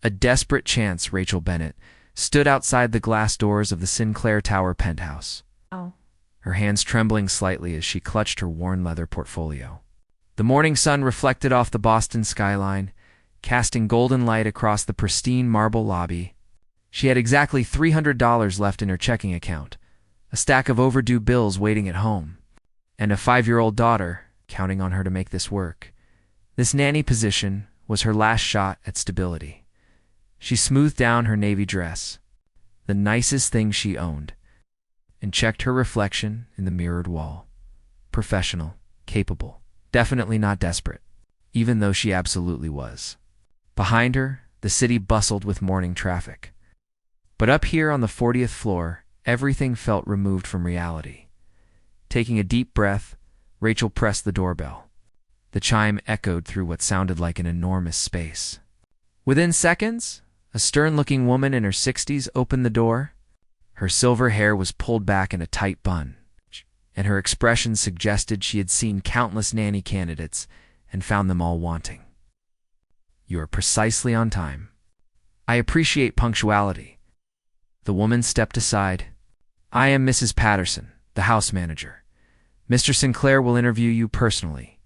A desperate chance, Rachel Bennett stood outside the glass doors of the Sinclair Tower penthouse, Oh. her hands trembling slightly as she clutched her worn leather portfolio. The morning sun reflected off the Boston skyline, casting golden light across the pristine marble lobby. She had exactly $300 left in her checking account, a stack of overdue bills waiting at home, and a 5-year-old daughter counting on her to make this work. This nanny position was her last shot at stability. She smoothed down her navy dress, the nicest thing she owned, and checked her reflection in the mirrored wall. Professional, capable, definitely not desperate, even though she absolutely was. Behind her, the city bustled with morning traffic. But up here on the 40th floor, everything felt removed from reality. Taking a deep breath, Rachel pressed the doorbell. The chime echoed through what sounded like an enormous space. Within seconds, a stern-looking woman in her 60s opened the door. Her silver hair was pulled back in a tight bun, and her expression suggested she had seen countless nanny candidates and found them all wanting. "You are precisely on time. I appreciate punctuality." The woman stepped aside. "I am Mrs. Patterson, the house manager. Mr. Sinclair will interview you personally."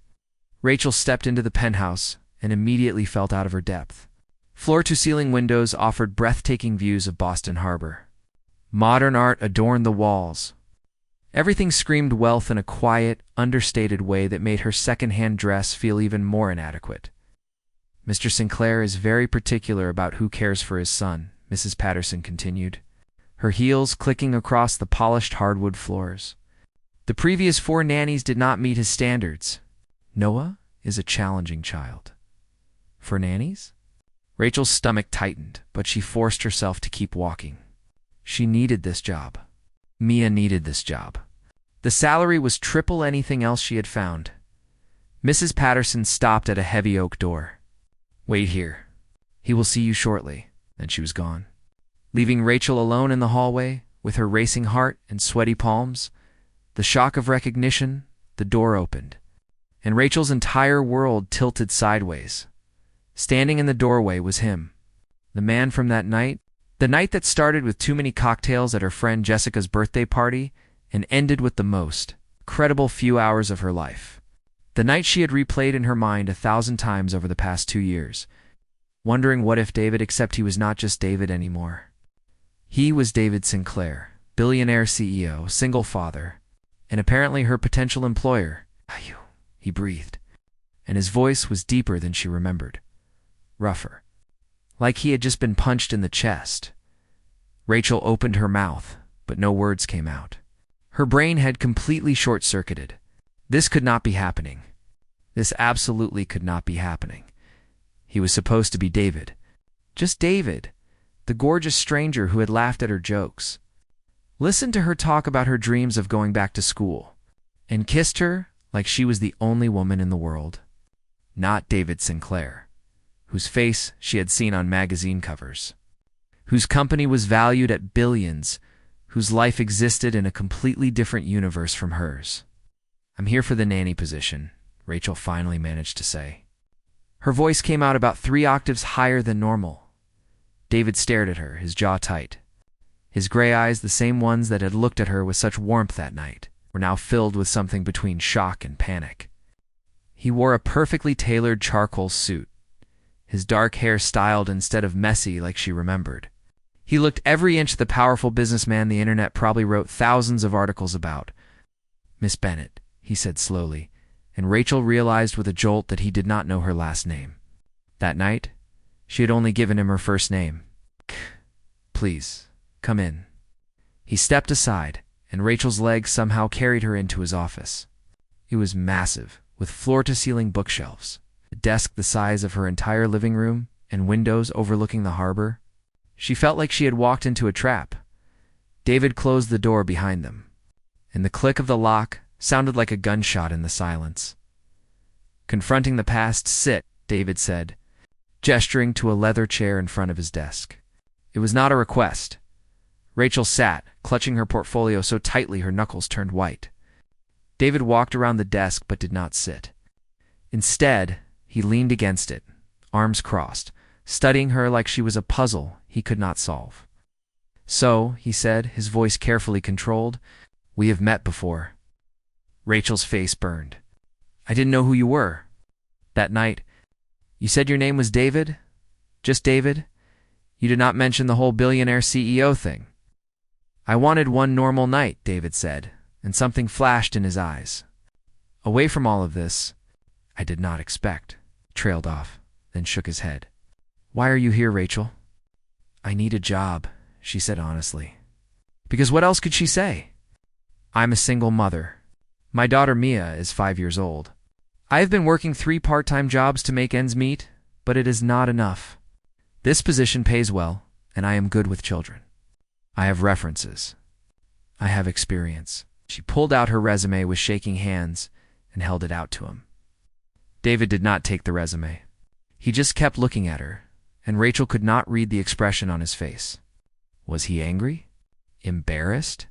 Rachel stepped into the penthouse and immediately felt out of her depth. Floor-to-ceiling windows offered breathtaking views of Boston Harbor. Modern art adorned the walls. Everything screamed wealth in a quiet, understated way that made her second-hand dress feel even more inadequate. "Mr. Sinclair is very particular about who cares for his son," Mrs. Patterson continued, her heels clicking across the polished hardwood floors. "The previous 4 nannies did not meet his standards. Noah is a challenging child." "For nannies?" Rachel's stomach tightened, but she forced herself to keep walking. She needed this job. Mia needed this job. The salary was triple anything else she had found. Mrs. Patterson stopped at a heavy oak door. "Wait here. He will see you shortly." Then she was gone. Leaving Rachel alone in the hallway, with her racing heart and sweaty palms, the shock of recognition, the door opened, and Rachel's entire world tilted sideways. Standing in the doorway was him, the man from that night, the night that started with too many cocktails at her friend Jessica's birthday party and ended with the most incredible few hours of her life. The night she had replayed in her mind 1,000 times over the past 2 years, wondering what if David, except he was not just David anymore. He was David Sinclair, billionaire CEO, single father, and apparently her potential employer. "You," he breathed, and his voice was deeper than she remembered. Rougher. Like he had just been punched in the chest. Rachel opened her mouth, but no words came out. Her brain had completely short-circuited. This could not be happening. This absolutely could not be happening. He was supposed to be David. Just David, the gorgeous stranger who had laughed at her jokes, listened to her talk about her dreams of going back to school, and kissed her like she was the only woman in the world. Not David Sinclair, whose face she had seen on magazine covers, whose company was valued at billions, whose life existed in a completely different universe from hers. "I'm here for the nanny position," Rachel finally managed to say. Her voice came out about 3 octaves higher than normal. David stared at her, his jaw tight. His gray eyes, the same ones that had looked at her with such warmth that night, were now filled with something between shock and panic. He wore a perfectly tailored charcoal suit, his dark hair styled instead of messy like she remembered. He looked every inch the powerful businessman the internet probably wrote thousands of articles about. "Miss Bennett," he said slowly, and Rachel realized with a jolt that he did not know her last name. That night, she had only given him her first name. "Please, come in." He stepped aside, and Rachel's legs somehow carried her into his office. It was massive, with floor-to-ceiling bookshelves, a desk the size of her entire living room, and windows overlooking the harbor. She felt like she had walked into a trap. David closed the door behind them, and the click of the lock sounded like a gunshot in the silence. "Confronting the past, sit," David said, gesturing to a leather chair in front of his desk. It was not a request. Rachel sat, clutching her portfolio so tightly her knuckles turned white. David walked around the desk but did not sit. Instead, he leaned against it, arms crossed, studying her like she was a puzzle he could not solve. "So," he said, his voice carefully controlled, "we have met before." Rachel's face burned. "I didn't know who you were." "That night, you said your name was David? Just David? You did not mention the whole billionaire CEO thing." "I wanted one normal night," David said, and something flashed in his eyes. "Away from all of this, I did not expect." Trailed off, then shook his head. "Why are you here, Rachel?" "I need a job," she said honestly. Because what else could she say? "I'm a single mother. My daughter Mia is 5 years old. I have been working 3 part-time jobs to make ends meet, but it is not enough. This position pays well, and I am good with children. I have references. I have experience." She pulled out her resume with shaking hands and held it out to him. David did not take the resume. He just kept looking at her, and Rachel could not read the expression on his face. Was he angry? Embarrassed?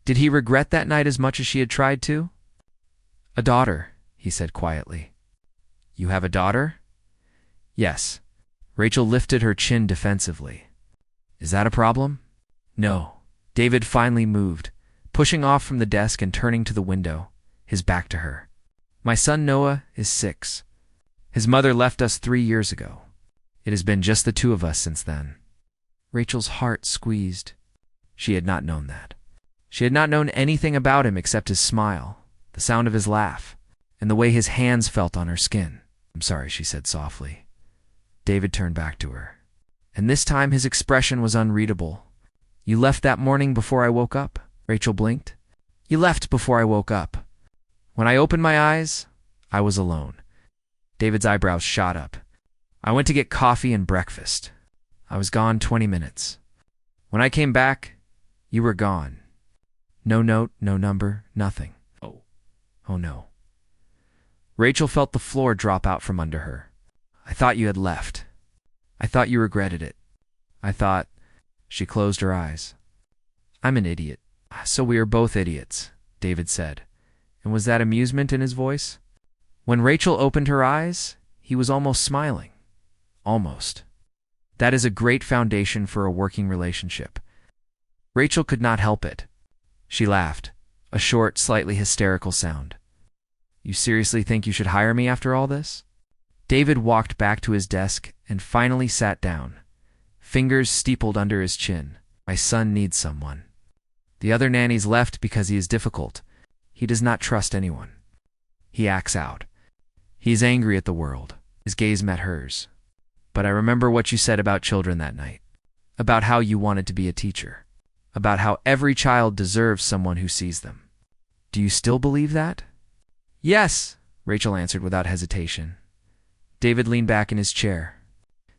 Did he regret that night as much as she had tried to? "A daughter," he said quietly. "You have a daughter?" "Yes." Rachel lifted her chin defensively. "Is that a problem?" "No." David finally moved, pushing off from the desk and turning to the window, his back to her. "My son Noah is 6. His mother left us 3 years ago. It has been just the 2 of us since then." Rachel's heart squeezed. She had not known that. She had not known anything about him except his smile, the sound of his laugh, and the way his hands felt on her skin. "I'm sorry," she said softly. David turned back to her, and this time his expression was unreadable. "You left that morning before I woke up?" Rachel blinked. "You left before I woke up. When I opened my eyes, I was alone." David's eyebrows shot up. "I went to get coffee and breakfast. I was gone 20 minutes. When I came back, you were gone. No note, no number, nothing." Oh no. Rachel felt the floor drop out from under her. "I thought you had left. I thought you regretted it. I thought—" She closed her eyes. "I'm an idiot." "So we are both idiots," David said, and was that amusement in his voice? When Rachel opened her eyes, he was almost smiling. Almost. That is a great foundation for a working relationship. Rachel could not help it. She laughed, a short, slightly hysterical sound. "You seriously think you should hire me after all this?" David walked back to his desk and finally sat down, fingers steepled under his chin. "My son needs someone. The other nannies left because he is difficult. He does not trust anyone. He acts out. He is angry at the world." His gaze met hers. "But I remember what you said about children that night. About how you wanted to be a teacher. About how every child deserves someone who sees them. Do you still believe that?" "Yes," Rachel answered without hesitation. David leaned back in his chair,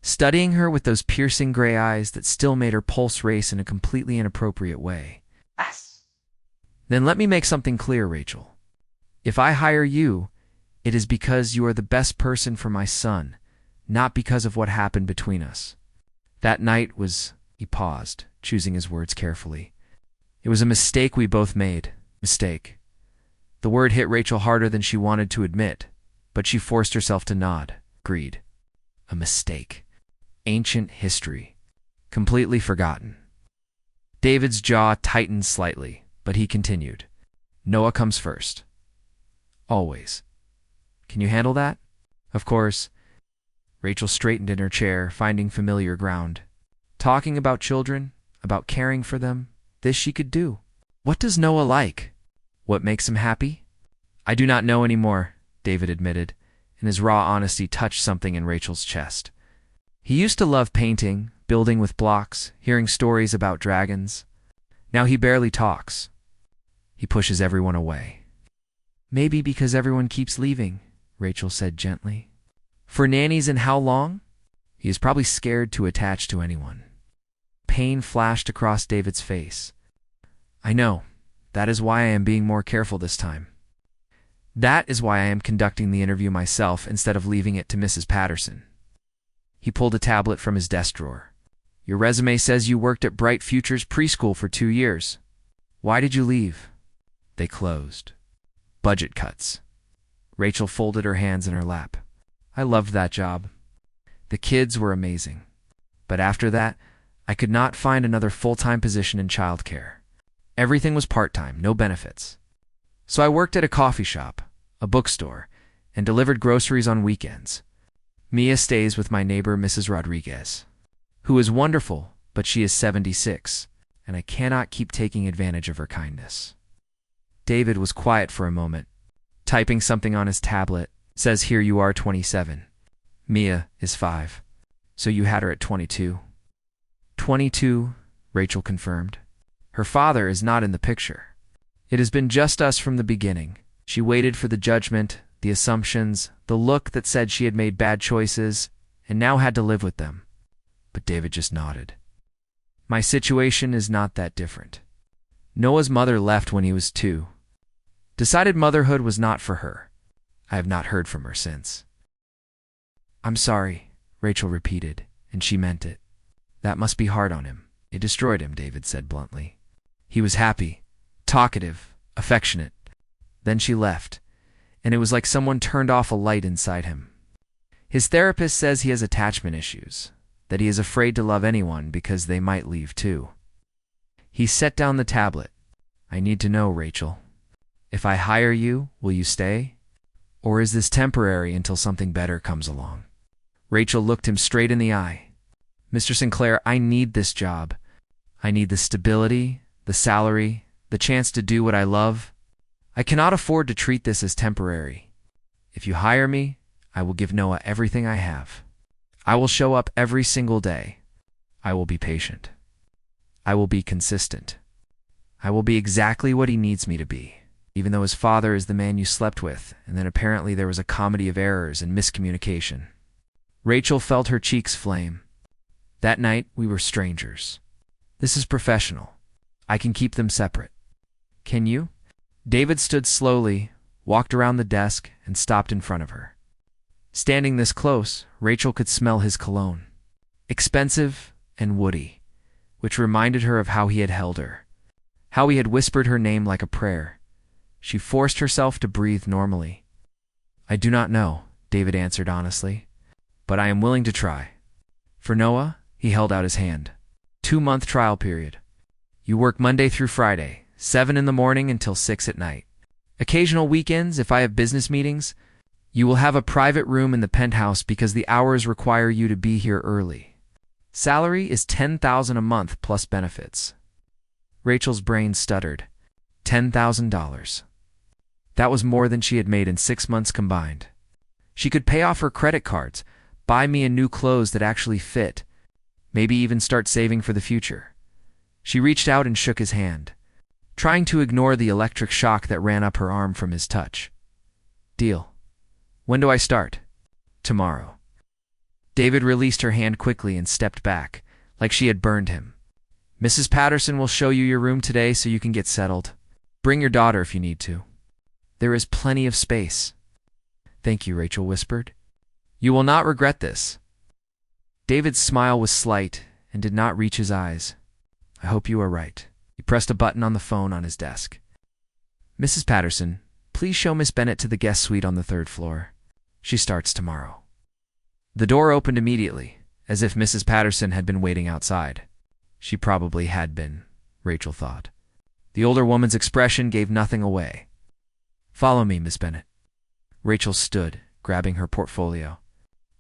studying her with those piercing gray eyes that still made her pulse race in a completely inappropriate way. Yes. "Then let me make something clear, Rachel. If I hire you, it is because you are the best person for my son, not because of what happened between us. That night was—" He paused, choosing his words carefully. "It was a mistake we both made. Mistake." The word hit Rachel harder than she wanted to admit, but she forced herself to nod. Agreed. A mistake. Ancient history. Completely forgotten. David's jaw tightened slightly, but he continued. "Noah comes first. Always. Can you handle that?" "Of course." Rachel straightened in her chair, finding familiar ground. Talking about children, about caring for them, this she could do. "What does Noah like? What makes him happy?" "I do not know anymore," David admitted, and his raw honesty touched something in Rachel's chest. "He used to love painting, building with blocks, hearing stories about dragons. Now he barely talks. He pushes everyone away." "Maybe because everyone keeps leaving," Rachel said gently. "For nannies and how long?" "He is probably scared to attach to anyone." Pain flashed across David's face. "I know. That is why I am being more careful this time. That is why I am conducting the interview myself instead of leaving it to Mrs. Patterson." He pulled a tablet from his desk drawer. "Your resume says you worked at Bright Futures Preschool for 2 years. Why did you leave?" "They closed. Budget cuts." Rachel folded her hands in her lap. "I loved that job. The kids were amazing. But after that, I could not find another full-time position in childcare. Everything was part-time, no benefits. So I worked at a coffee shop, a bookstore, and delivered groceries on weekends. Mia stays with my neighbor, Mrs. Rodriguez, who is wonderful, but she is 76, and I cannot keep taking advantage of her kindness. David was quiet for a moment, typing something on his tablet. Says here you are 27. Mia is 5. So you had her at 22? 22, Rachel confirmed. Her father is not in the picture. It has been just us from the beginning. She waited for the judgment, the assumptions, the look that said she had made bad choices, and now had to live with them. But David just nodded. My situation is not that different. Noah's mother left when he was 2. Decided motherhood was not for her. I have not heard from her since. I'm sorry, Rachel repeated, and she meant it. That must be hard on him. It destroyed him, David said bluntly. He was happy, talkative, affectionate. Then she left, and it was like someone turned off a light inside him. His therapist says he has attachment issues, that he is afraid to love anyone because they might leave too. He set down the tablet. I need to know, Rachel. If I hire you, will you stay? Or is this temporary until something better comes along? Rachel looked him straight in the eye. Mr. Sinclair, I need this job. I need the stability, the salary, the chance to do what I love. I cannot afford to treat this as temporary. If you hire me, I will give Noah everything I have. I will show up every single day. I will be patient. I will be consistent. I will be exactly what he needs me to be, even though his father is the man you slept with, and then apparently there was a comedy of errors and miscommunication. Rachel felt her cheeks flame. That night, we were strangers. This is professional. I can keep them separate. Can you? David stood slowly, walked around the desk, and stopped in front of her. Standing this close, Rachel could smell his cologne. Expensive and woody, which reminded her of how he had held her, how he had whispered her name like a prayer. She forced herself to breathe normally. I do not know, David answered honestly, but I am willing to try. For Noah, he held out his hand. 2-month trial period. You work Monday through Friday, 7 in the morning until 6 at night. Occasional weekends, if I have business meetings, you will have a private room in the penthouse because the hours require you to be here early. Salary is $10,000 a month plus benefits. Rachel's brain stuttered. $10,000. That was more than she had made in 6 months combined. She could pay off her credit cards, buy me a new clothes that actually fit, maybe even start saving for the future. She reached out and shook his hand, trying to ignore the electric shock that ran up her arm from his touch. Deal. When do I start? Tomorrow. David released her hand quickly and stepped back, like she had burned him. Mrs. Patterson will show you your room today so you can get settled. Bring your daughter if you need to. There is plenty of space. Thank you, Rachel whispered. You will not regret this. David's smile was slight and did not reach his eyes. I hope you are right. He pressed a button on the phone on his desk. Mrs. Patterson, please show Miss Bennett to the guest suite on the 3rd floor. She starts tomorrow. The door opened immediately, as if Mrs. Patterson had been waiting outside. She probably had been, Rachel thought. The older woman's expression gave nothing away. Follow me, Miss Bennett. Rachel stood, grabbing her portfolio.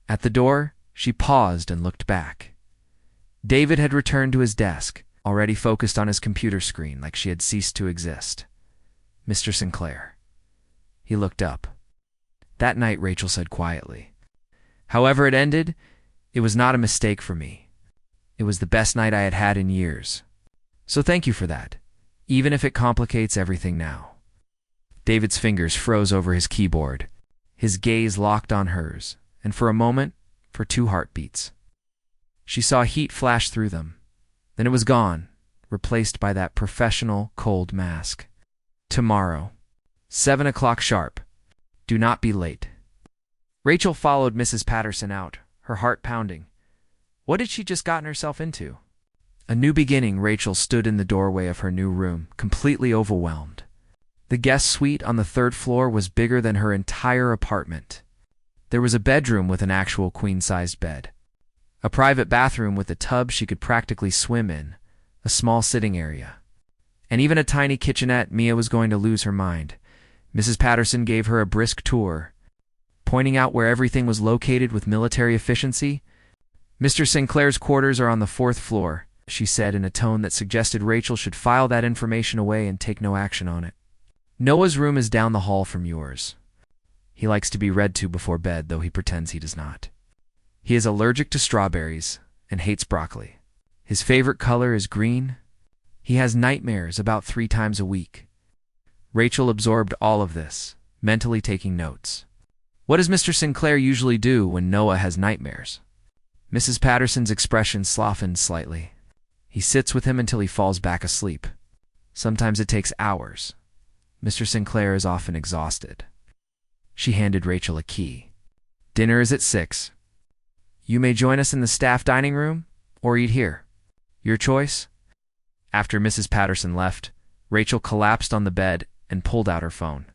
At the door, she paused and looked back. David had returned to his desk, already focused on his computer screen like she had ceased to exist. Mr. Sinclair. He looked up. That night, Rachel said quietly. However it ended, it was not a mistake for me. It was the best night I had had in years. So thank you for that, even if it complicates everything now. David's fingers froze over his keyboard. His gaze locked on hers, and for a moment, for 2 heartbeats. She saw heat flash through them. Then it was gone, replaced by that professional, cold mask. Tomorrow, 7 o'clock sharp. Do not be late. Rachel followed Mrs. Patterson out, her heart pounding. What had she just gotten herself into? A new beginning. Rachel stood in the doorway of her new room, completely overwhelmed. The guest suite on the 3rd floor was bigger than her entire apartment. There was a bedroom with an actual queen-sized bed, A private bathroom with a tub she could practically swim in, a small sitting area, and even a tiny kitchenette. Mia was going to lose her mind. Mrs. Patterson gave her a brisk tour, pointing out where everything was located with military efficiency. "Mr. Sinclair's quarters are on the 4th floor," she said in a tone that suggested Rachel should file that information away and take no action on it. "Noah's room is down the hall from yours. He likes to be read to before bed, though he pretends he does not. He is allergic to strawberries and hates broccoli. His favorite color is green. He has nightmares about 3 times a week." Rachel absorbed all of this, mentally taking notes. "What does Mr. Sinclair usually do when Noah has nightmares?" Mrs. Patterson's expression softened slightly. "He sits with him until he falls back asleep. Sometimes it takes hours. Mr. Sinclair is often exhausted." She handed Rachel a key. "Dinner is at 6. You may join us in the staff dining room or eat here. Your choice." After Mrs. Patterson left, Rachel collapsed on the bed and pulled out her phone.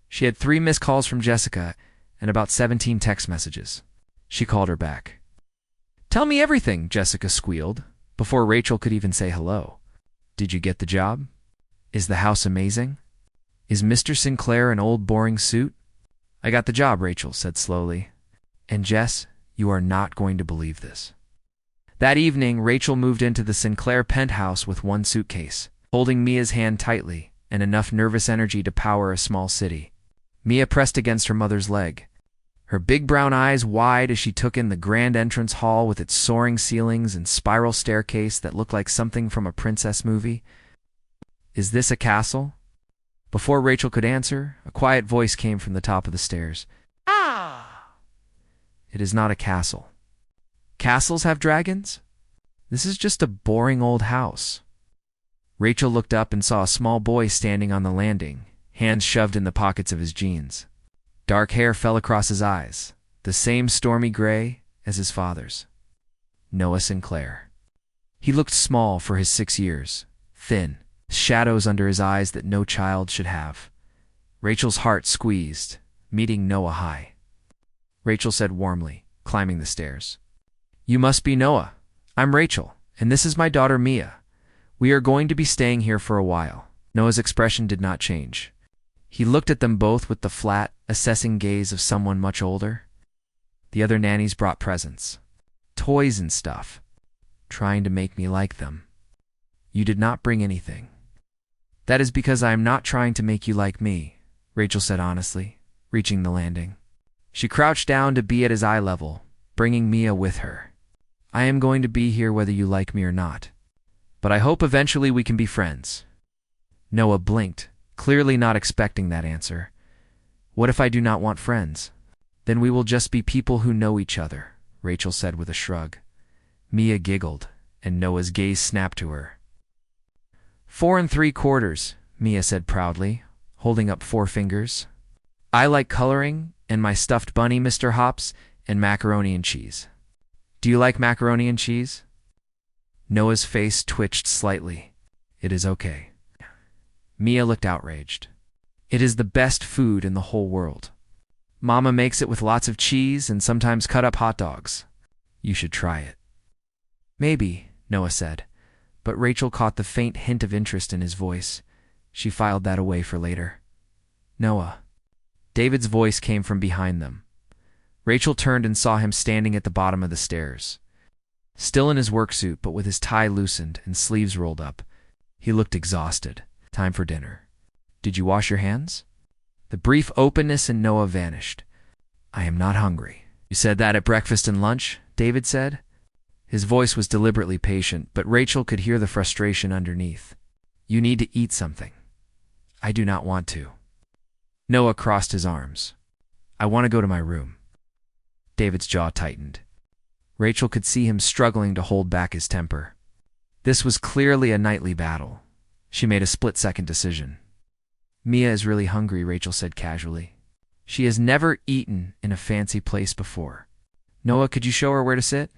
She had 3 missed calls from Jessica and about 17 text messages. She called her back. "Tell me everything," Jessica squealed, before Rachel could even say hello. "Did you get the job? Is the house amazing? Is Mr. Sinclair an old boring suit?" "I got the job," Rachel said slowly. "And Jess, you are not going to believe this." That evening, Rachel moved into the Sinclair penthouse with 1 suitcase, holding Mia's hand tightly and enough nervous energy to power a small city. Mia pressed against her mother's leg, her big brown eyes wide as she took in the grand entrance hall with its soaring ceilings and spiral staircase that looked like something from a princess movie. "Is this a castle?" Before Rachel could answer, a quiet voice came from the top of the stairs. "Ah!" "It is not a castle. Castles have dragons? This is just a boring old house." Rachel looked up and saw a small boy standing on the landing, hands shoved in the pockets of his jeans. Dark hair fell across his eyes, the same stormy gray as his father's. Noah Sinclair. He looked small for his 6 years, thin, shadows under his eyes that no child should have. Rachel's heart squeezed, meeting Noah high. Rachel said warmly, climbing the stairs. "You must be Noah. I'm Rachel, and this is my daughter Mia. We are going to be staying here for a while." Noah's expression did not change. He looked at them both with the flat, assessing gaze of someone much older. "The other nannies brought presents, toys and stuff, trying to make me like them. You did not bring anything." "That is because I am not trying to make you like me," Rachel said honestly, reaching the landing. She crouched down to be at his eye level, bringing Mia with her. "I am going to be here whether you like me or not. But I hope eventually we can be friends." Noah blinked, clearly not expecting that answer. "What if I do not want friends?" "Then we will just be people who know each other," Rachel said with a shrug. Mia giggled, and Noah's gaze snapped to her. 4 3/4, Mia said proudly, holding up 4 fingers. "I like coloring, and my stuffed bunny, Mr. Hops, and macaroni and cheese." "Do you like macaroni and cheese?" Noah's face twitched slightly. "It is okay." Mia looked outraged. "It is the best food in the whole world. Mama makes it with lots of cheese and sometimes cut up hot dogs. You should try it." "Maybe," Noah said, but Rachel caught the faint hint of interest in his voice. She filed that away for later. "Noah." David's voice came from behind them. Rachel turned and saw him standing at the bottom of the stairs. Still in his work suit, but with his tie loosened and sleeves rolled up. He looked exhausted. "Time for dinner. Did you wash your hands?" The brief openness in Noah vanished. "I am not hungry." "You said that at breakfast and lunch," David said. His voice was deliberately patient, but Rachel could hear the frustration underneath. "You need to eat something." "I do not want to." Noah crossed his arms. "I want to go to my room." David's jaw tightened. Rachel could see him struggling to hold back his temper. This was clearly a nightly battle. She made a split-second decision. "Mia is really hungry," Rachel said casually. "She has never eaten in a fancy place before. Noah, could you show her where to sit?"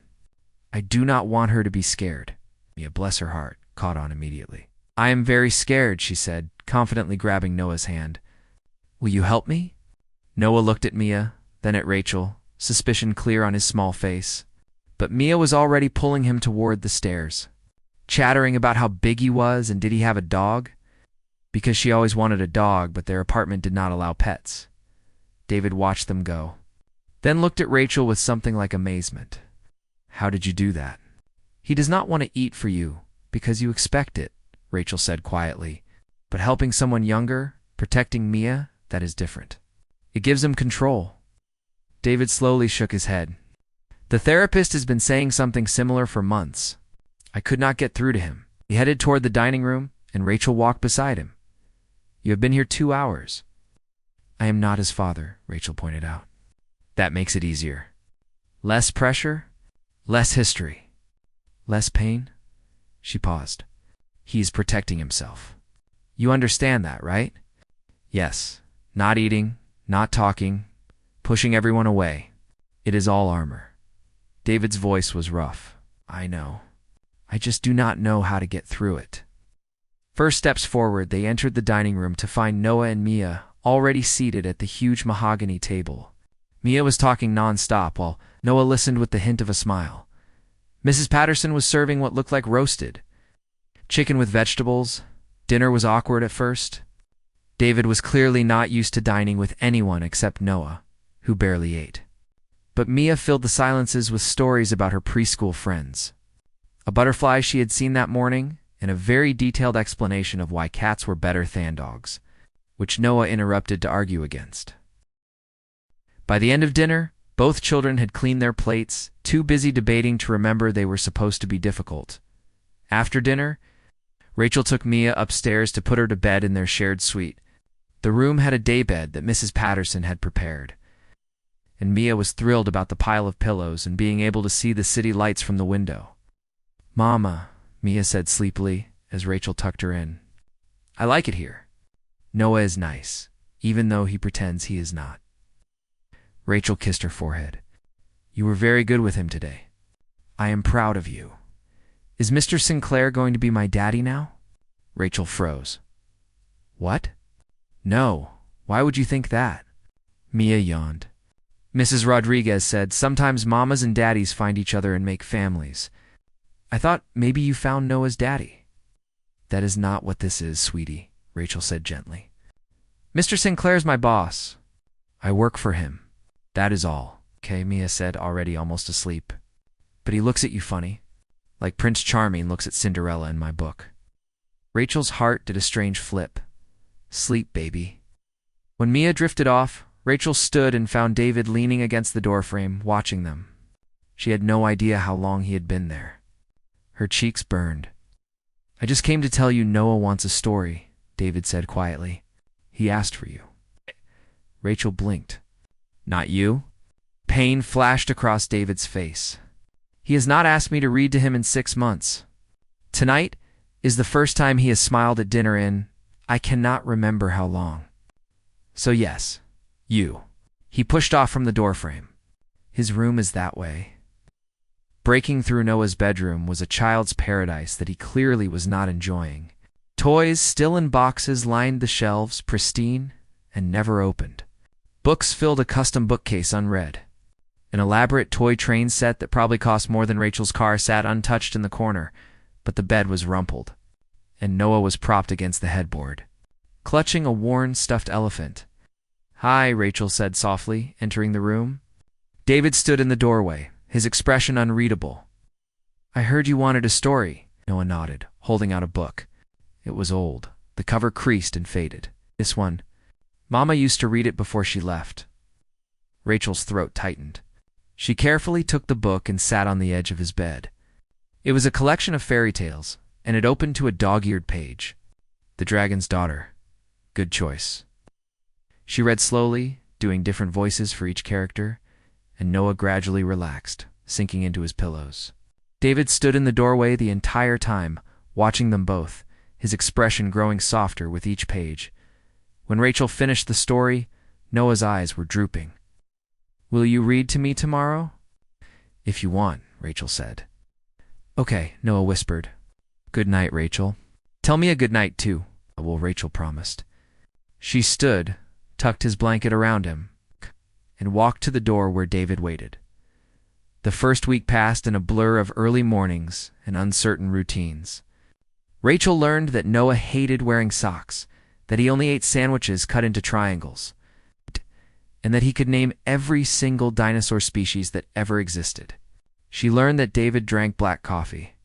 "I do not want her to be scared." Mia, bless her heart, caught on immediately. "I am very scared," she said, confidently grabbing Noah's hand. "Will you help me?" Noah looked at Mia, then at Rachel, suspicion clear on his small face. But Mia was already pulling him toward the stairs, chattering about how big he was and did he have a dog, because she always wanted a dog, but their apartment did not allow pets. David watched them go, then looked at Rachel with something like amazement. How did you do that? He does not want to eat for you because you expect it, Rachel said quietly. But helping someone younger, protecting Mia, that is different. It gives him control. David slowly shook his head. The therapist has been saying something similar for months. I could not get through to him. He headed toward the dining room, and Rachel walked beside him. You have been here 2 hours. I am not his father, Rachel pointed out. That makes it easier. Less pressure, less history, less pain. She paused. He is protecting himself. You understand that, right? Yes. Not eating, not talking, pushing everyone away. It is all armor. David's voice was rough. I know. I just do not know how to get through it. First steps forward, they entered the dining room to find Noah and Mia already seated at the huge mahogany table. Mia was talking non-stop while Noah listened with the hint of a smile. Mrs. Patterson was serving what looked like roasted chicken with vegetables. Dinner was awkward at first. David was clearly not used to dining with anyone except Noah, who barely ate. But Mia filled the silences with stories about her preschool friends. A butterfly she had seen that morning, and a very detailed explanation of why cats were better than dogs, which Noah interrupted to argue against. By the end of dinner, both children had cleaned their plates, too busy debating to remember they were supposed to be difficult. After dinner, Rachel took Mia upstairs to put her to bed in their shared suite. The room had a daybed that Mrs. Patterson had prepared, and Mia was thrilled about the pile of pillows and being able to see the city lights from the window. Mama, Mia said sleepily as Rachel tucked her in. I like it here. Noah is nice, even though he pretends he is not. Rachel kissed her forehead. You were very good with him today. I am proud of you. Is Mr. Sinclair going to be my daddy now? Rachel froze. What? No. Why would you think that? Mia yawned. Mrs. Rodriguez said, sometimes mamas and daddies find each other and make families. I thought maybe you found Noah's daddy. That is not what this is, sweetie, Rachel said gently. Mr. Sinclair's my boss. I work for him. That is all, okay, Mia said, already almost asleep. But he looks at you funny, like Prince Charming looks at Cinderella in my book. Rachel's heart did a strange flip. Sleep, baby. When Mia drifted off, Rachel stood and found David leaning against the doorframe, watching them. She had no idea how long he had been there. Her cheeks burned. I just came to tell you Noah wants a story, David said quietly. He asked for you. Rachel blinked. Not you? Pain flashed across David's face. He has not asked me to read to him in 6 months. Tonight is the first time he has smiled at dinner in, I cannot remember how long. So yes, you. He pushed off from the doorframe. His room is that way. Breaking through Noah's bedroom was a child's paradise that he clearly was not enjoying. Toys still in boxes lined the shelves, pristine and never opened. Books filled a custom bookcase unread. An elaborate toy train set that probably cost more than Rachel's car sat untouched in the corner, but the bed was rumpled, and Noah was propped against the headboard, clutching a worn, stuffed elephant. Hi, Rachel said softly, entering the room. David stood in the doorway, his expression unreadable. I heard you wanted a story, Noah nodded, holding out a book. It was old, the cover creased and faded. This one. Mama used to read it before she left. Rachel's throat tightened. She carefully took the book and sat on the edge of his bed. It was a collection of fairy tales, and it opened to a dog-eared page. The Dragon's Daughter. Good choice. She read slowly, doing different voices for each character, and Noah gradually relaxed, sinking into his pillows. David stood in the doorway the entire time, watching them both, his expression growing softer with each page. When Rachel finished the story, Noah's eyes were drooping. Will you read to me tomorrow? If you want, Rachel said. Okay, Noah whispered. Good night, Rachel. Tell me a good night, too, well, Rachel promised. She stood, tucked his blanket around him, and walked to the door where David waited. The first week passed in a blur of early mornings and uncertain routines. Rachel learned that Noah hated wearing socks, that he only ate sandwiches cut into triangles, and that he could name every single dinosaur species that ever existed. She learned that David drank black coffee,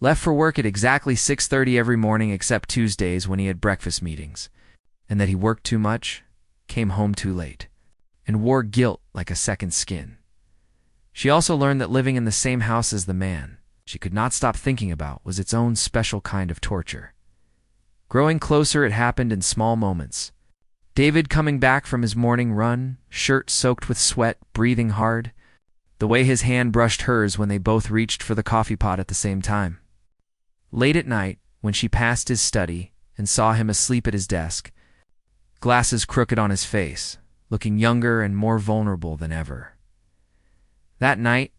left for work at exactly 6:30 every morning except Tuesdays when he had breakfast meetings, and that he worked too much, came home too late, and wore guilt like a second skin. She also learned that living in the same house as the man she could not stop thinking about was its own special kind of torture. Growing closer, it happened in small moments. David coming back from his morning run, shirt soaked with sweat, breathing hard, the way his hand brushed hers when they both reached for the coffee pot at the same time. Late at night, when she passed his study and saw him asleep at his desk, glasses crooked on his face, looking younger and more vulnerable than ever. That night,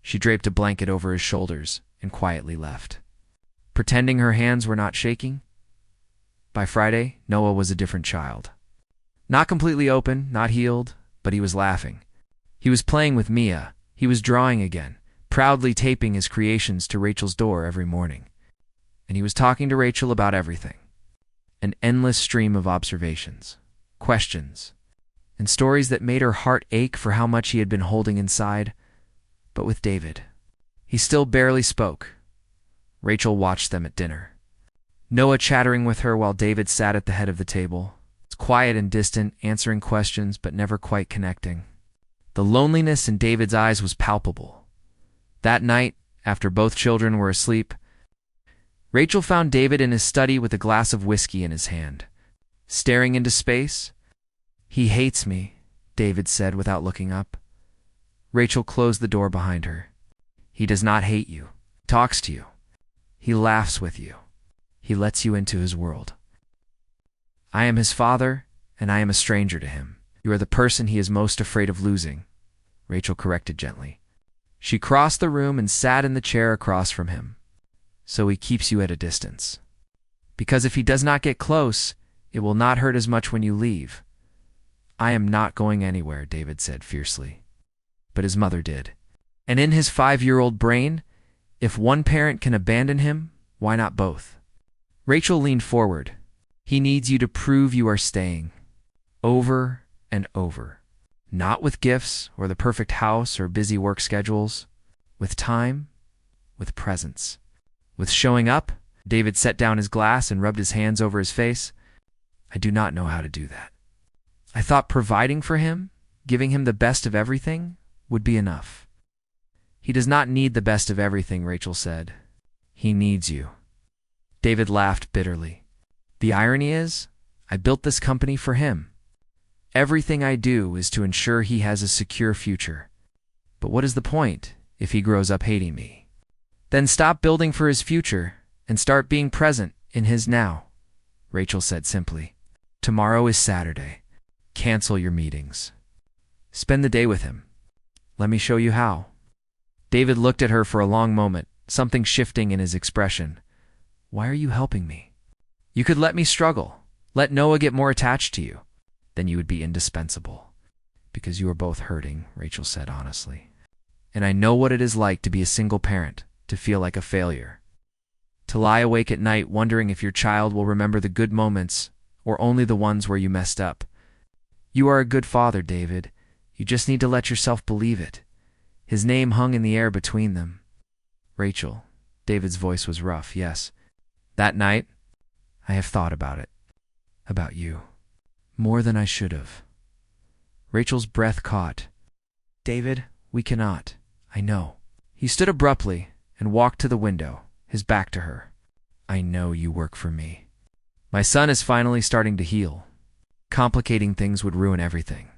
she draped a blanket over his shoulders and quietly left, pretending her hands were not shaking. By Friday, Noah was a different child. Not completely open, not healed, but he was laughing. He was playing with Mia. He was drawing again, proudly taping his creations to Rachel's door every morning. And he was talking to Rachel about everything. An endless stream of observations, questions, and stories that made her heart ache for how much he had been holding inside. But with David, he still barely spoke. Rachel watched them at dinner, Noah chattering with her while David sat at the head of the table, quiet and distant, answering questions but never quite connecting. The loneliness in David's eyes was palpable. That night, after both children were asleep, Rachel found David in his study with a glass of whiskey in his hand, staring into space. "He hates me," David said without looking up. Rachel closed the door behind her. "He does not hate you. He talks to you. He laughs with you. He lets you into his world. I am his father, and I am a stranger to him. You are the person he is most afraid of losing," Rachel corrected gently. She crossed the room and sat in the chair across from him. "So he keeps you at a distance. Because if he does not get close, it will not hurt as much when you leave." "I am not going anywhere," David said fiercely. But his mother did. And in his 5-year-old brain, if one parent can abandon him, why not both? Rachel leaned forward. "He needs you to prove you are staying. Over and over. Not with gifts or the perfect house or busy work schedules. With time, with presence. With showing up." David set down his glass and rubbed his hands over his face. "I do not know how to do that. I thought providing for him, giving him the best of everything, would be enough." "He does not need the best of everything," Rachel said. "He needs you." David laughed bitterly. "The irony is, I built this company for him. Everything I do is to ensure he has a secure future. But what is the point if he grows up hating me? Then stop building for his future and start being present in his now," Rachel said simply. "Tomorrow is Saturday. Cancel your meetings. Spend the day with him. Let me show you how." David looked at her for a long moment, something shifting in his expression. "Why are you helping me? You could let me struggle. Let Noah get more attached to you. Then you would be indispensable." "Because you are both hurting," Rachel said honestly. "And I know what it is like to be a single parent, to feel like a failure. To lie awake at night wondering if your child will remember the good moments or only the ones where you messed up. You are a good father, David. You just need to let yourself believe it." His name hung in the air between them. "Rachel," David's voice was rough, "yes. That night, I have thought about it. About you. More than I should have." Rachel's breath caught. "David, we cannot. I know." He stood abruptly and walked to the window, his back to her. "I know you work for me. My son is finally starting to heal. Complicating things would ruin everything.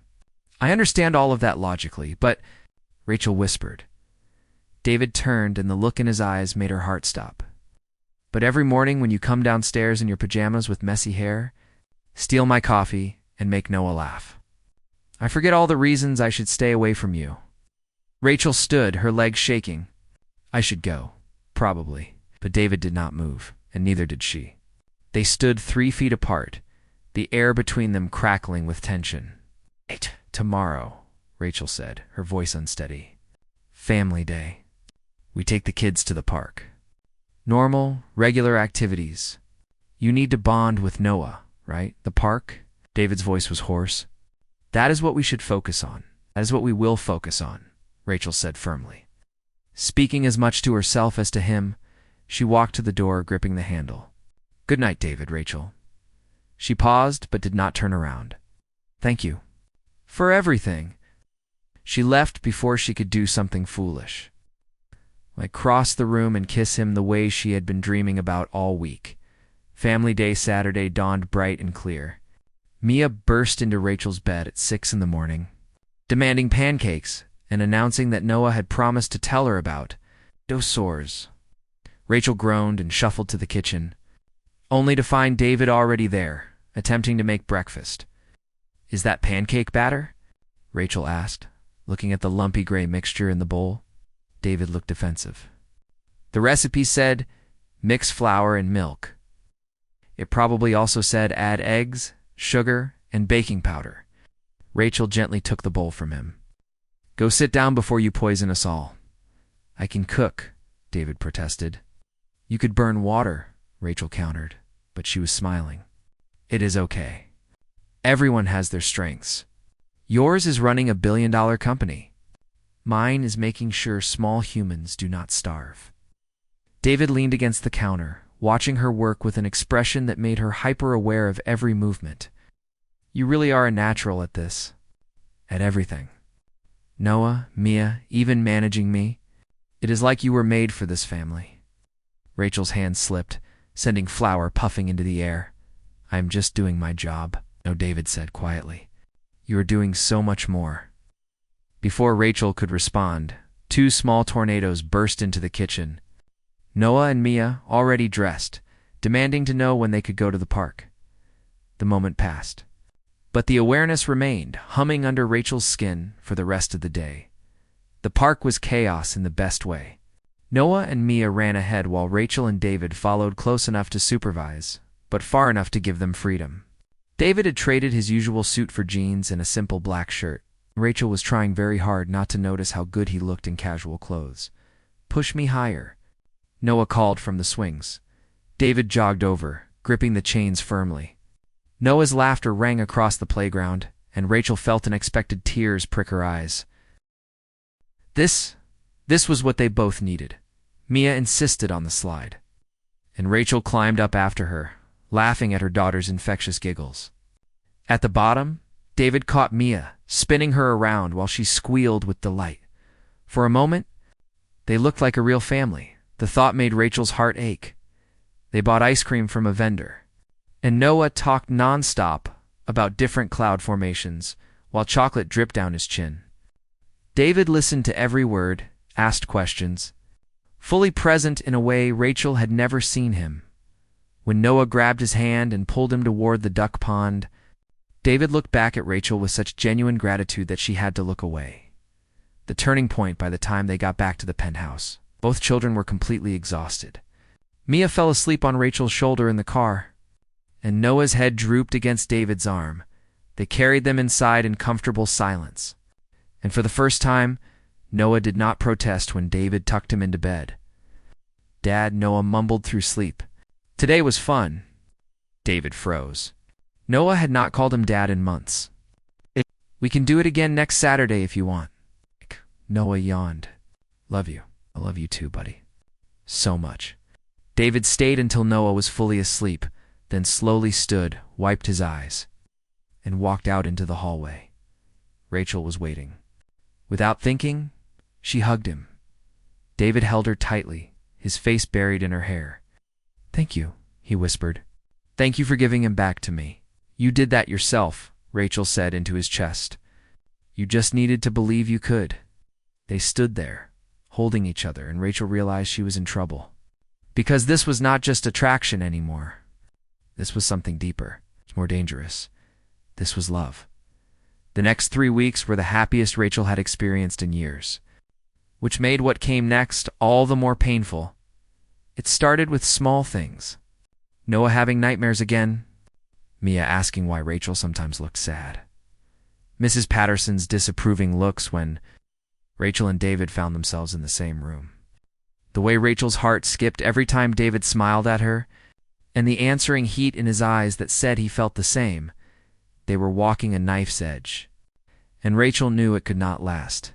I understand all of that logically, but—" Rachel whispered. David turned, and the look in his eyes made her heart stop. "But every morning when you come downstairs in your pajamas with messy hair, steal my coffee, and make Noah laugh, I forget all the reasons I should stay away from you." Rachel stood, her legs shaking. "I should go, probably." But David did not move, and neither did she. They stood 3 feet apart, the air between them crackling with tension. "Tomorrow," Rachel said, her voice unsteady. Family day. We take the kids to the park. Normal, regular activities. You need to bond with Noah, right? The park? David's voice was hoarse. That is what we should focus on. That is what we will focus on, Rachel said firmly. Speaking as much to herself as to him, she walked to the door, gripping the handle. Good night, David, Rachel. She paused, but did not turn around. Thank you. For everything. She left before she could do something foolish. Like cross the room and kiss him the way she had been dreaming about all week. Family Day Saturday dawned bright and clear. Mia burst into Rachel's bed at 6 in the morning, demanding pancakes and announcing that Noah had promised to tell her about dinosaurs. Rachel groaned and shuffled to the kitchen, only to find David already there, attempting to make breakfast. Is that pancake batter? Rachel asked, looking at the lumpy gray mixture in the bowl. David looked defensive. The recipe said, mix flour and milk. It probably also said add eggs, sugar, and baking powder. Rachel gently took the bowl from him. Go sit down before you poison us all. I can cook, David protested. You could burn water, Rachel countered, but she was smiling. It is okay. Everyone has their strengths. Yours is running a billion-dollar company. Mine is making sure small humans do not starve. David leaned against the counter, watching her work with an expression that made her hyper-aware of every movement. You really are a natural at this. At everything. Noah, Mia, even managing me. It is like you were made for this family. Rachel's hand slipped, sending flour puffing into the air. I am just doing my job, no, David said quietly. You are doing so much more. Before Rachel could respond, 2 small tornadoes burst into the kitchen. Noah and Mia, already dressed, demanding to know when they could go to the park. The moment passed. But the awareness remained, humming under Rachel's skin for the rest of the day. The park was chaos in the best way. Noah and Mia ran ahead while Rachel and David followed close enough to supervise, but far enough to give them freedom. David had traded his usual suit for jeans and a simple black shirt. Rachel was trying very hard not to notice how good he looked in casual clothes. Push me higher, Noah called from the swings. David jogged over, gripping the chains firmly. Noah's laughter rang across the playground, and Rachel felt unexpected tears prick her eyes. This was what they both needed. Mia insisted on the slide, and Rachel climbed up after her, laughing at her daughter's infectious giggles. At the bottom, David caught Mia, spinning her around while she squealed with delight. For a moment, they looked like a real family. The thought made Rachel's heart ache. They bought ice cream from a vendor, and Noah talked nonstop about different cloud formations while chocolate dripped down his chin. David listened to every word, asked questions, fully present in a way Rachel had never seen him. When Noah grabbed his hand and pulled him toward the duck pond, David looked back at Rachel with such genuine gratitude that she had to look away. The turning point by the time they got back to the penthouse. Both children were completely exhausted. Mia fell asleep on Rachel's shoulder in the car, and Noah's head drooped against David's arm. They carried them inside in comfortable silence. And for the first time, Noah did not protest when David tucked him into bed. Dad, Noah mumbled through sleep. Today was fun. David froze. Noah had not called him Dad in months. We can do it again next Saturday if you want. Noah yawned. Love you. I love you too, buddy. So much. David stayed until Noah was fully asleep, then slowly stood, wiped his eyes, and walked out into the hallway. Rachel was waiting. Without thinking, she hugged him. David held her tightly, his face buried in her hair. Thank you, he whispered. Thank you for giving him back to me. You did that yourself, Rachel said into his chest. You just needed to believe you could. They stood there, holding each other, and Rachel realized she was in trouble. Because this was not just attraction anymore. This was something deeper. It's more dangerous. This was love. The next 3 weeks were the happiest Rachel had experienced in years, which made what came next all the more painful. It started with small things. Noah having nightmares again, Mia asking why Rachel sometimes looked sad, Mrs. Patterson's disapproving looks when Rachel and David found themselves in the same room. The way Rachel's heart skipped every time David smiled at her, and the answering heat in his eyes that said he felt the same, they were walking a knife's edge. And Rachel knew it could not last.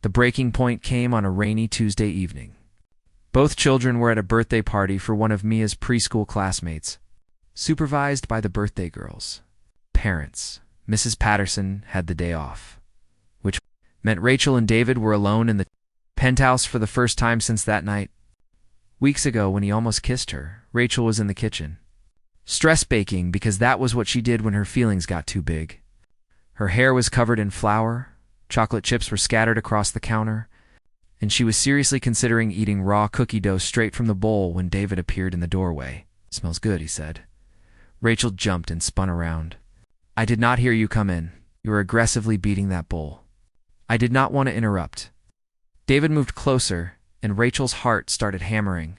The breaking point came on a rainy Tuesday evening. Both children were at a birthday party for one of Mia's preschool classmates, supervised by the birthday girls. Parents, Mrs. Patterson, had the day off, which meant Rachel and David were alone in the penthouse for the first time since that night. Weeks ago, when he almost kissed her, Rachel was in the kitchen, stress baking because that was what she did when her feelings got too big. Her hair was covered in flour, chocolate chips were scattered across the counter, and she was seriously considering eating raw cookie dough straight from the bowl when David appeared in the doorway. "Smells good," he said. Rachel jumped and spun around. "I did not hear you come in. You were aggressively beating that bowl." "I did not want to interrupt." David moved closer, and Rachel's heart started hammering.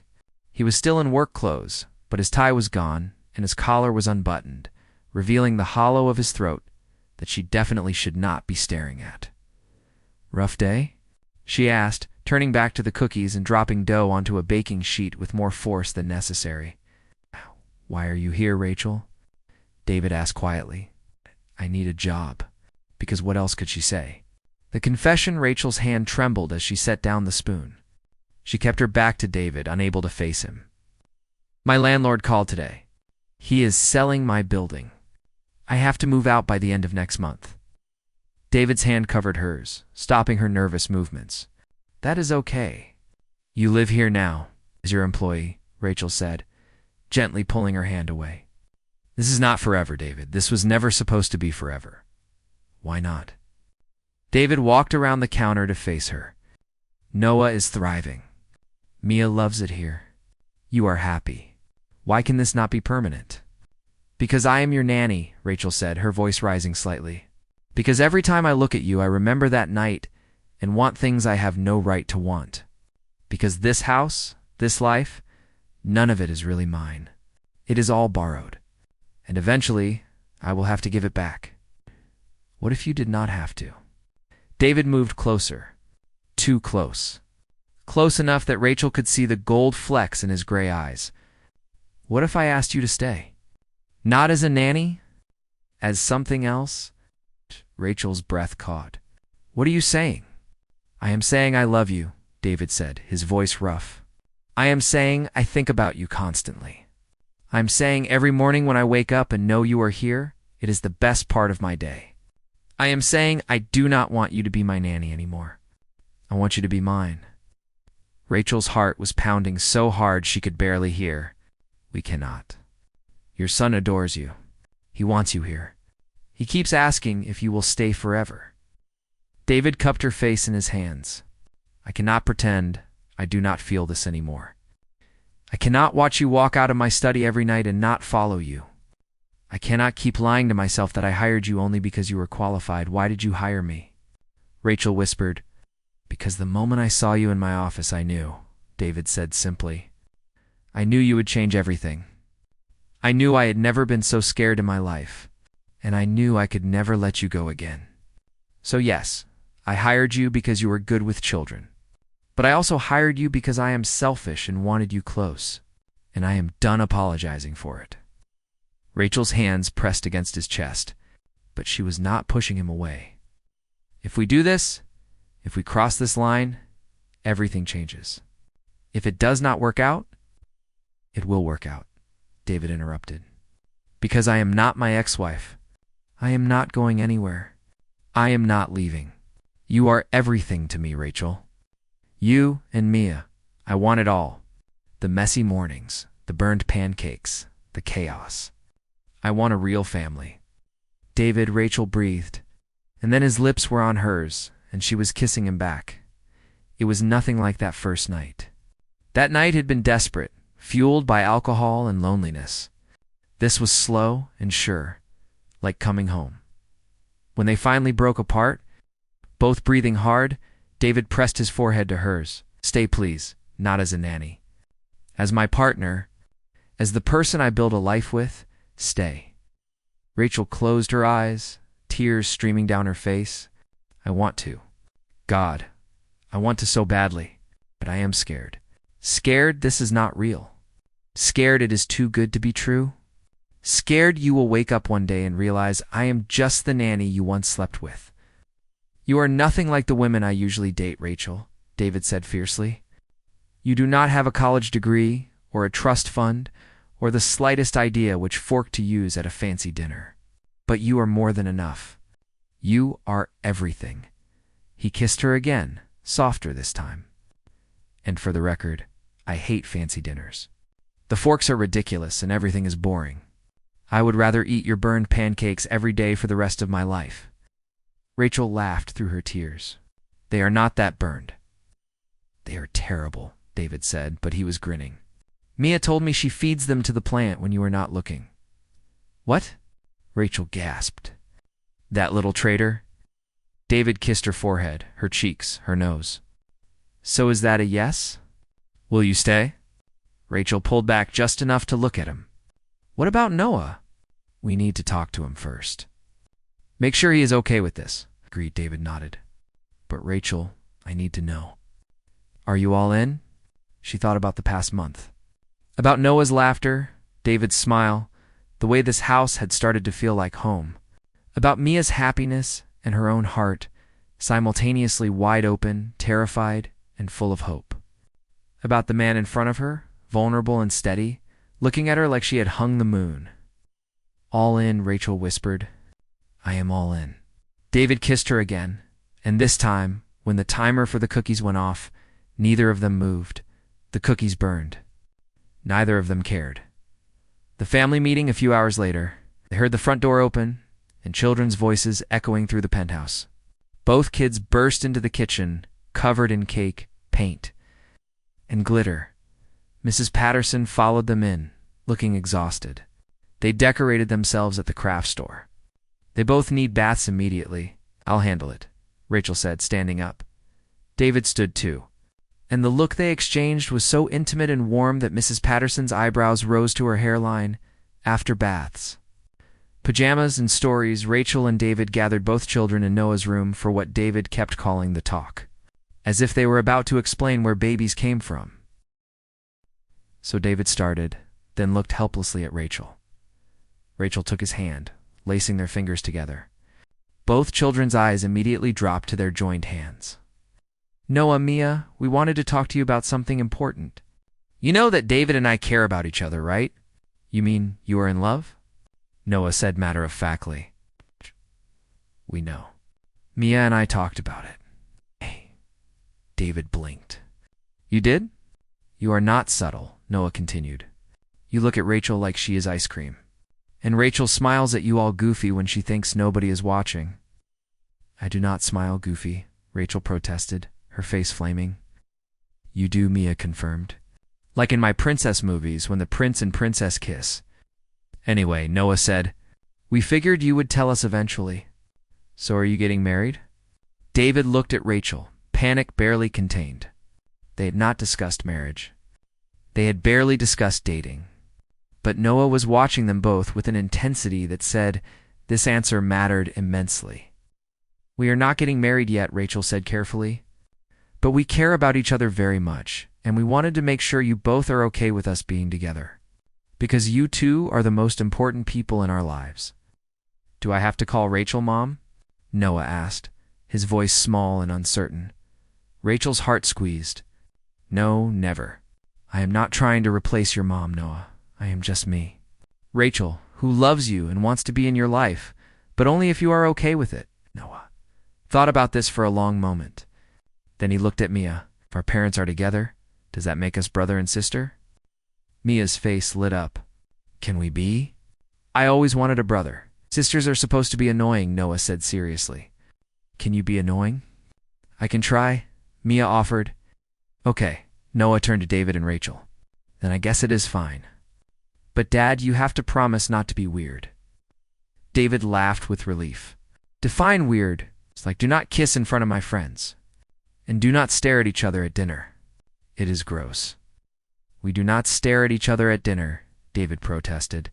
He was still in work clothes, but his tie was gone, and his collar was unbuttoned, revealing the hollow of his throat that she definitely should not be staring at. "Rough day?" she asked, turning back to the cookies and dropping dough onto a baking sheet with more force than necessary. "Why are you here, Rachel?" David asked quietly. "I need a job." Because what else could she say? The confession, Rachel's hand trembled as she set down the spoon. She kept her back to David, unable to face him. "My landlord called today. He is selling my building. I have to move out by the end of next month." David's hand covered hers, stopping her nervous movements. "That is okay. You live here now, as your employee," Rachel said, gently pulling her hand away. "This is not forever, David. This was never supposed to be forever." "Why not?" David walked around the counter to face her. "Noah is thriving. Mia loves it here. You are happy. Why can this not be permanent?" "Because I am your nanny," Rachel said, her voice rising slightly. "Because every time I look at you, I remember that night and want things I have no right to want. Because this house, this life, none of it is really mine. It is all borrowed. And eventually, I will have to give it back." "What if you did not have to?" David moved closer. Too close. Close enough that Rachel could see the gold flecks in his gray eyes. "What if I asked you to stay? Not as a nanny? As something else?" Rachel's breath caught. "What are you saying?" "I am saying I love you," David said, his voice rough. "I am saying I think about you constantly. I am saying every morning when I wake up and know you are here, it is the best part of my day. I am saying I do not want you to be my nanny anymore. I want you to be mine." Rachel's heart was pounding so hard she could barely hear. "We cannot. Your son adores you. He wants you here. He keeps asking if you will stay forever." David cupped her face in his hands. "I cannot pretend I do not feel this anymore. I cannot watch you walk out of my study every night and not follow you. I cannot keep lying to myself that I hired you only because you were qualified. Why did you hire me?" Rachel whispered. "Because the moment I saw you in my office, I knew," David said simply. "I knew you would change everything. I knew I had never been so scared in my life, and I knew I could never let you go again. So yes, I hired you because you were good with children. But I also hired you because I am selfish and wanted you close, and I am done apologizing for it." Rachel's hands pressed against his chest, but she was not pushing him away. "If we do this, if we cross this line, everything changes. If it does not work out, it will work out," David interrupted. "Because I am not my ex-wife. I am not going anywhere. I am not leaving. You are everything to me, Rachel. You and Mia. I want it all. The messy mornings, the burned pancakes, the chaos. I want a real family." "David," Rachel breathed, and then his lips were on hers, and she was kissing him back. It was nothing like that first night. That night had been desperate, fueled by alcohol and loneliness. This was slow and sure, like coming home. When they finally broke apart, both breathing hard, David pressed his forehead to hers. "Stay, please, not as a nanny. As my partner, as the person I build a life with, stay." Rachel closed her eyes, tears streaming down her face. "I want to. God, I want to so badly, but I am scared. Scared this is not real. Scared it is too good to be true. Scared you will wake up one day and realize I am just the nanny you once slept with. You are nothing like the women I usually date, Rachel, David said fiercely. You do not have a college degree, or a trust fund, or the slightest idea which fork to use at a fancy dinner. But you are more than enough. You are everything. He kissed her again, softer this time. And for the record, I hate fancy dinners. The forks are ridiculous and everything is boring. I would rather eat your burned pancakes every day for the rest of my life. Rachel laughed through her tears. They are not that burned. They are terrible, David said, but he was grinning. Mia told me she feeds them to the plant when you are not looking. What? Rachel gasped. That little traitor? David kissed her forehead, her cheeks, her nose. So is that a yes? Will you stay? Rachel pulled back just enough to look at him. What about Noah? We need to talk to him first. Make sure he is okay with this, agreed. David nodded. But Rachel, I need to know. Are you all in? She thought about the past month. About Noah's laughter, David's smile, the way this house had started to feel like home. About Mia's happiness and her own heart, simultaneously wide open, terrified, and full of hope. About the man in front of her, vulnerable and steady, looking at her like she had hung the moon. All in, Rachel whispered. I am all in. David kissed her again, and this time, when the timer for the cookies went off, neither of them moved. The cookies burned. Neither of them cared. The family meeting a few hours later, they heard the front door open and children's voices echoing through the penthouse. Both kids burst into the kitchen, covered in cake, paint, and glitter. Mrs. Patterson followed them in, looking exhausted. They decorated themselves at the craft store. They both need baths immediately. I'll handle it, Rachel said, standing up. David stood too. And the look they exchanged was so intimate and warm that Mrs. Patterson's eyebrows rose to her hairline. After baths. Pajamas and stories, Rachel and David gathered both children in Noah's room for what David kept calling the talk, as if they were about to explain where babies came from. So David started, then looked helplessly at Rachel. Rachel took his hand, lacing their fingers together. Both children's eyes immediately dropped to their joined hands. Noah, Mia, we wanted to talk to you about something important. You know that David and I care about each other, right? You mean you are in love? Noah said matter-of-factly. We know. Mia and I talked about it. Hey. David blinked. You did? You are not subtle, Noah continued. You look at Rachel like she is ice cream. And Rachel smiles at you all goofy when she thinks nobody is watching. I do not smile goofy, Rachel protested, her face flaming. You do, Mia confirmed. Like in my princess movies when the prince and princess kiss. Anyway, Noah said, we figured you would tell us eventually. So are you getting married? David looked at Rachel, panic barely contained. They had not discussed marriage. They had barely discussed dating. But Noah was watching them both with an intensity that said this answer mattered immensely. We are not getting married yet, Rachel said carefully. But we care about each other very much, and we wanted to make sure you both are okay with us being together. Because you two are the most important people in our lives. Do I have to call Rachel Mom? Noah asked, his voice small and uncertain. Rachel's heart squeezed. No, never. I am not trying to replace your mom, Noah. I am just me. Rachel, who loves you and wants to be in your life, but only if you are okay with it, Noah. Thought about this for a long moment. Then he looked at Mia. If our parents are together, does that make us brother and sister? Mia's face lit up. Can we be? I always wanted a brother. Sisters are supposed to be annoying, Noah said seriously. Can you be annoying? I can try, Mia offered. Okay, Noah turned to David and Rachel. Then I guess it is fine. But Dad, you have to promise not to be weird. David laughed with relief. Define weird. It's like do not kiss in front of my friends. And do not stare at each other at dinner. It is gross. We do not stare at each other at dinner, David protested.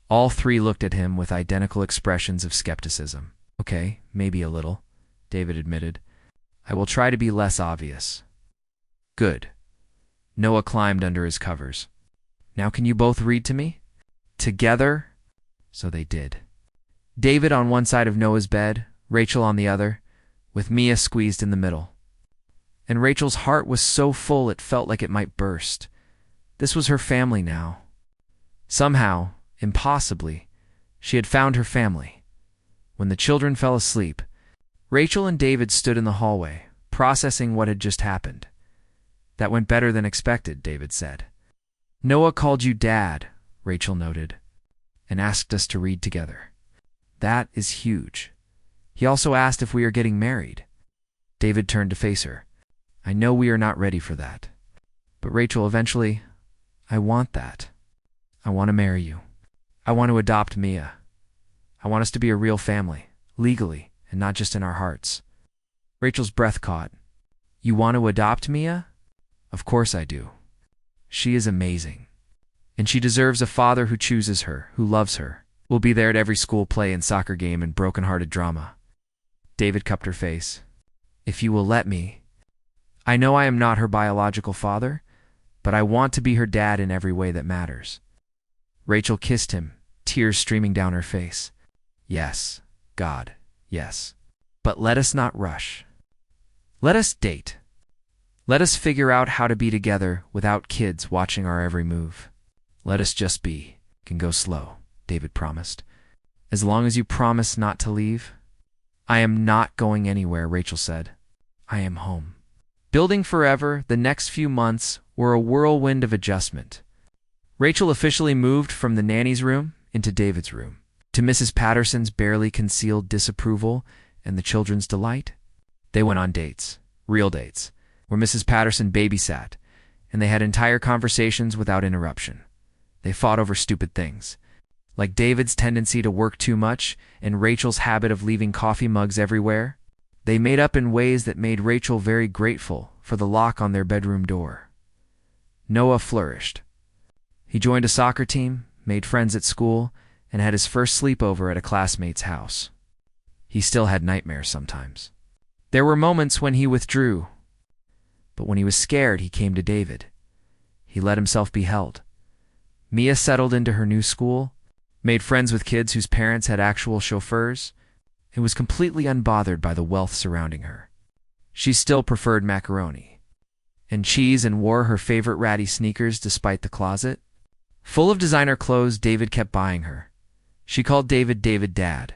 All three looked at him with identical expressions of skepticism. Okay, maybe a little, David admitted. I will try to be less obvious. Good. Noah climbed under his covers. Now can you both read to me? Together? So they did. David on one side of Noah's bed, Rachel on the other, with Mia squeezed in the middle. And Rachel's heart was so full it felt like it might burst. This was her family now. Somehow, impossibly, she had found her family. When the children fell asleep, Rachel and David stood in the hallway, processing what had just happened. That went better than expected, David said. Noah called you Dad, Rachel noted, and asked us to read together. That is huge. He also asked if we are getting married. David turned to face her. I know we are not ready for that. But Rachel, eventually, I want that. I want to marry you. I want to adopt Mia. I want us to be a real family, legally, and not just in our hearts. Rachel's breath caught. You want to adopt Mia? Of course I do. She is amazing. And she deserves a father who chooses her, who loves her. We'll be there at every school play and soccer game and broken-hearted drama. David cupped her face. If you will let me. I know I am not her biological father, but I want to be her dad in every way that matters. Rachel kissed him, tears streaming down her face. Yes, God, yes. But let us not rush. Let us date. Let us figure out how to be together without kids watching our every move. Let us just be. Can go slow, David promised. As long as you promise not to leave. I am not going anywhere, Rachel said. I am home. Building forever, the next few months were a whirlwind of adjustment. Rachel officially moved from the nanny's room into David's room, to Mrs. Patterson's barely concealed disapproval and the children's delight. They went on dates, real dates, where Mrs. Patterson babysat, and they had entire conversations without interruption. They fought over stupid things, like David's tendency to work too much and Rachel's habit of leaving coffee mugs everywhere. They made up in ways that made Rachel very grateful for the lock on their bedroom door. Noah flourished. He joined a soccer team, made friends at school, and had his first sleepover at a classmate's house. He still had nightmares sometimes. There were moments when he withdrew, but when he was scared, he came to David. He let himself be held. Mia settled into her new school, made friends with kids whose parents had actual chauffeurs, and was completely unbothered by the wealth surrounding her. She still preferred macaroni and cheese and wore her favorite ratty sneakers despite the closet. Full of designer clothes David kept buying her. She called David Dad,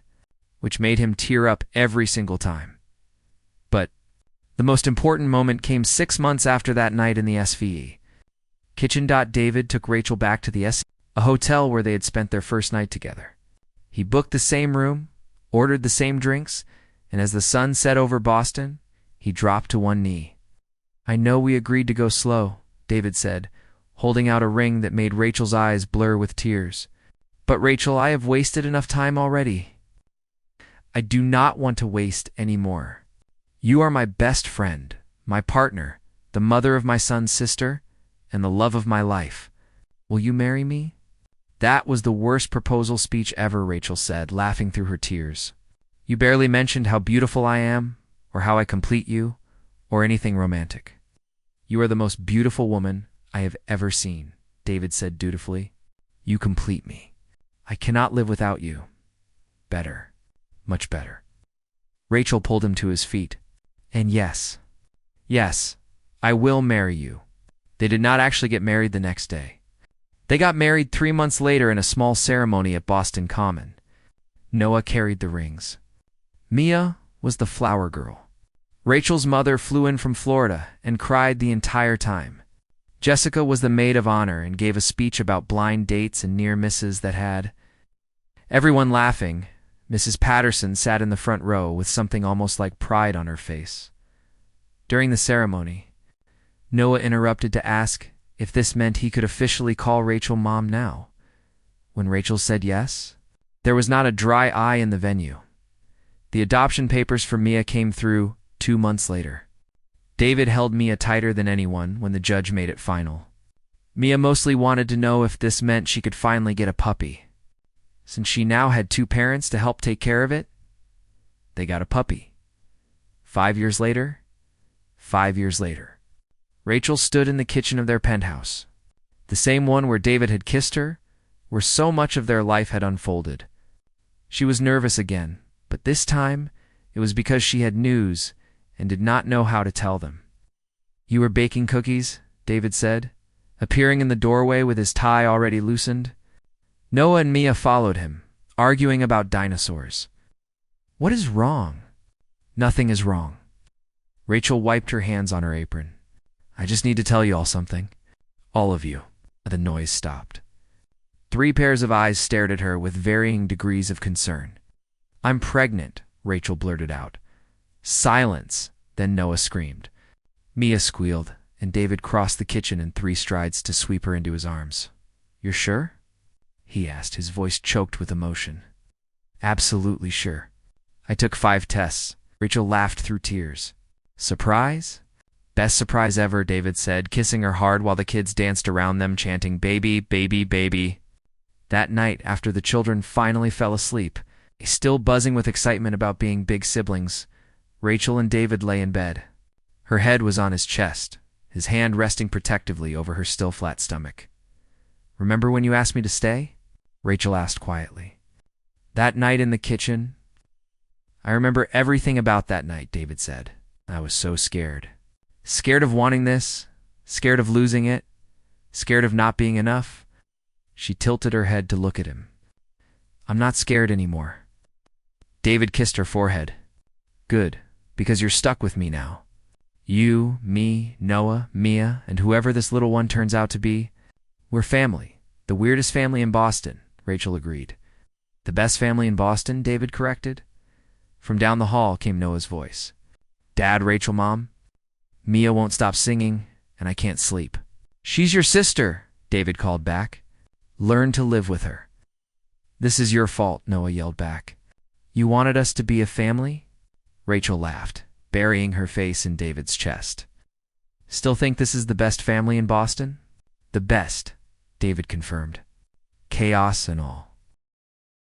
which made him tear up every single time. But the most important moment came 6 months after that night in the SVE. David took Rachel back to the SVE, a hotel where they had spent their first night together. He booked the same room, ordered the same drinks, and as the sun set over Boston, he dropped to one knee. I know we agreed to go slow, David said, holding out a ring that made Rachel's eyes blur with tears. But Rachel, I have wasted enough time already. I do not want to waste any more. You are my best friend, my partner, the mother of my son's sister, and the love of my life. Will you marry me? That was the worst proposal speech ever, Rachel said, laughing through her tears. You barely mentioned how beautiful I am, or how I complete you, or anything romantic. You are the most beautiful woman I have ever seen, David said dutifully. You complete me. I cannot live without you. Better. Much better. Rachel pulled him to his feet. And yes, I will marry you. They did not actually get married the next day. They got married 3 months later in a small ceremony at Boston Common. Noah carried the rings. Mia was the flower girl. Rachel's mother flew in from Florida and cried the entire time. Jessica was the maid of honor and gave a speech about blind dates and near misses that had everyone laughing. Mrs. Patterson sat in the front row with something almost like pride on her face. During the ceremony, Noah interrupted to ask if this meant he could officially call Rachel Mom now. When Rachel said yes, there was not a dry eye in the venue. The adoption papers for Mia came through 2 months later. David held Mia tighter than anyone when the judge made it final. Mia mostly wanted to know if this meant she could finally get a puppy. Since she now had 2 parents to help take care of it, they got a puppy. 5 years later, 5 years later. Rachel stood in the kitchen of their penthouse, the same one where David had kissed her, where so much of their life had unfolded. She was nervous again, but this time it was because she had news and did not know how to tell them. "You were baking cookies," David said, appearing in the doorway with his tie already loosened. Noah and Mia followed him, arguing about dinosaurs. "What is wrong?" "Nothing is wrong." Rachel wiped her hands on her apron. "I just need to tell you all something. All of you." The noise stopped. 3 pairs of eyes stared at her with varying degrees of concern. "I'm pregnant," Rachel blurted out. Silence. Then Noah screamed. Mia squealed, and David crossed the kitchen in 3 strides to sweep her into his arms. "You're sure?" he asked, his voice choked with emotion. "Absolutely sure. I took 5 tests." Rachel laughed through tears. "Surprise?" "Best surprise ever," David said, kissing her hard while the kids danced around them, chanting, "Baby, baby, baby." That night, after the children finally fell asleep, still buzzing with excitement about being big siblings, Rachel and David lay in bed. Her head was on his chest, his hand resting protectively over her still flat stomach. "Remember when you asked me to stay?" Rachel asked quietly. "That night in the kitchen?" "I remember everything about that night," David said. "I was so scared. Scared of wanting this, scared of losing it, scared of not being enough." She tilted her head to look at him. "I'm not scared anymore." David kissed her forehead. "Good, because you're stuck with me now. You, me, Noah, Mia, and whoever this little one turns out to be. We're family. The weirdest family in Boston," Rachel agreed. "The best family in Boston," David corrected. From down the hall came Noah's voice. "Dad, Rachel, Mom. Mia won't stop singing, and I can't sleep." "She's your sister," David called back. "Learn to live with her." "This is your fault," Noah yelled back. "You wanted us to be a family?" Rachel laughed, burying her face in David's chest. "Still think this is the best family in Boston?" "The best," David confirmed. "Chaos and all."